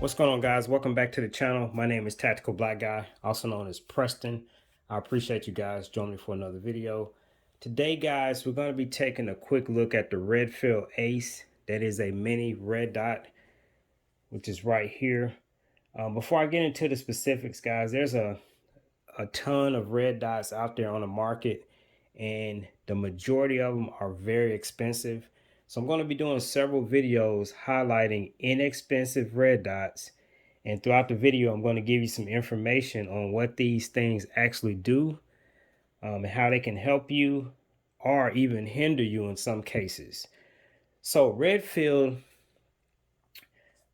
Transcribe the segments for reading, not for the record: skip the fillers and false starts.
What's going on, guys? Welcome back to the channel. My name is Tactical Black Guy, also known as Preston. I appreciate you guys joining me for another video. Today, guys, we're going to be taking a quick look at the Redfield Ace. That is a mini red dot, which is right here. Before I get into the specifics, guys, there's a ton of red dots out there on the market, and the majority of them are very expensive. So I'm going to be doing several videos highlighting inexpensive red dots, and throughout the video I'm going to give you some information on what these things actually do, and how they can help you or even hinder you in some cases. So Redfield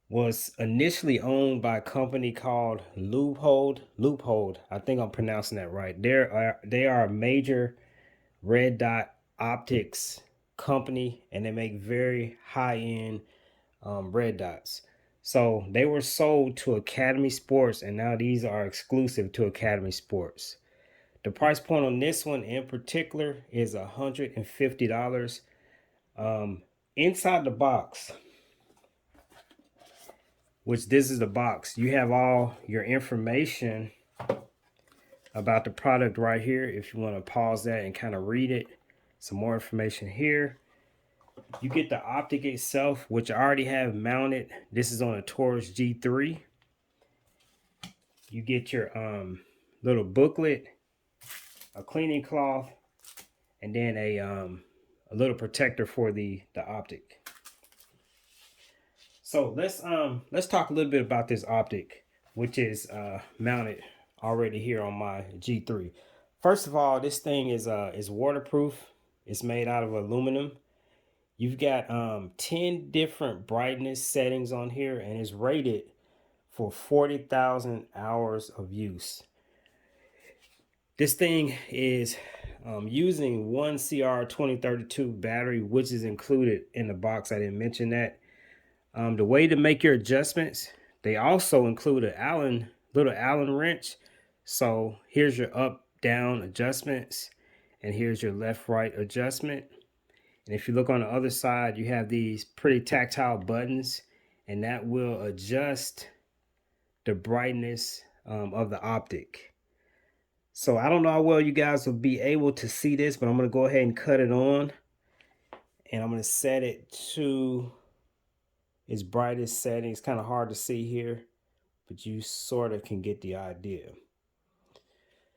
was initially owned by a company called Loophole. I think I'm pronouncing that right. They are a major red dot optics company, and they make very high-end red dots. So they were sold to Academy Sports, and now these are exclusive to Academy Sports. The price point on this one in particular is $150. Inside the box, which this is the box, you have all your information about the product right here. If you want to pause that and kind of read it, some more information here. You get the optic itself, which I already have mounted. This is on a Taurus G3. You get your little booklet, a cleaning cloth, and then a little protector for the optic. So let's talk a little bit about this optic, which is mounted already here on my G3. First of all, this thing is waterproof. It's made out of aluminum. You've got 10 different brightness settings on here, and it's rated for 40,000 hours of use. This thing is using one CR2032 battery, which is included in the box. I didn't mention that. The way to make your adjustments, they also include a little Allen wrench. So here's your up, down adjustments, and here's your left, right adjustment. And if you look on the other side, you have these pretty tactile buttons, and that will adjust the brightness of the optic. So I don't know how well you guys will be able to see this, but I'm going to go ahead and cut it on, and I'm going to set it to its brightest setting. It's kind of hard to see here, but you sort of can get the idea.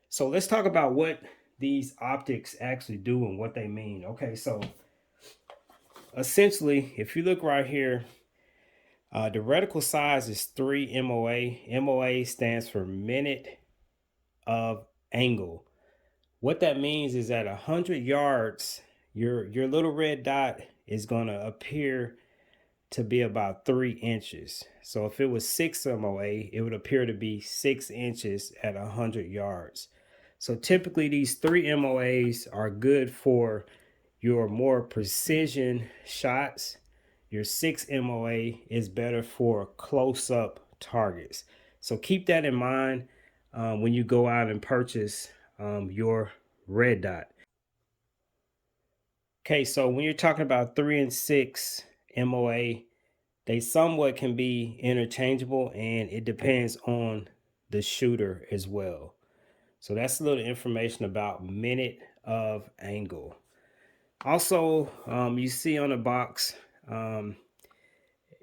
So let's talk about what these optics actually do and what they mean. Okay, so essentially, if you look right here, the reticle size is 3 MOA. MOA stands for minute of angle. What that means is at 100 yards, your little red dot is going to appear to be about 3 inches. So if it was 6 MOA, it would appear to be 6 inches at 100 yards. So typically these 3 MOAs are good for your more precision shots. Your 6 MOA is better for close-up targets. So keep that in mind when you go out and purchase your red dot. Okay, so when you're talking about 3 and 6 MOA, they somewhat can be interchangeable, and it depends on the shooter as well. So that's a little information about minute of angle. Also, you see on the box,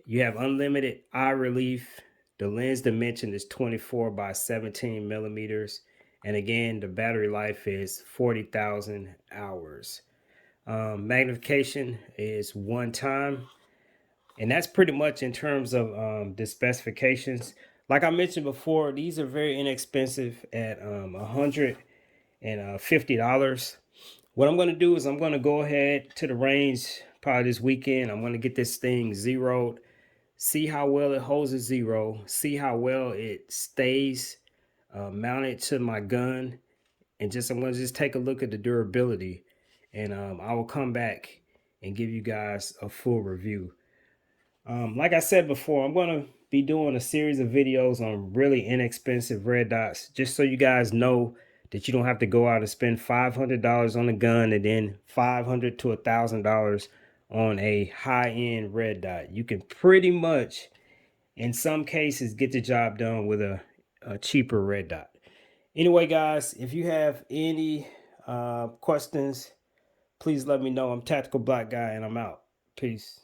you have unlimited eye relief. The lens dimension is 24 by 17 millimeters. And again, the battery life is 40,000 hours. Magnification is 1 time. And that's pretty much in terms of the specifications. Like I mentioned before, these are very inexpensive at $150. What I'm going to do is I'm going to go ahead to the range probably this weekend. I'm going to get this thing zeroed, see how well it holds a zero, see how well it stays mounted to my gun, and I'm going to just take a look at the durability, and I will come back and give you guys a full review. Like I said before, I'm going to be doing a series of videos on really inexpensive red dots, just so you guys know that you don't have to go out and spend $500 on a gun and then $500 to $1,000 on a high-end red dot. You can pretty much in some cases get the job done with a cheaper red dot. Anyway, guys, if you have any questions, please let me know. I'm Tactical Black Guy, and I'm out. Peace.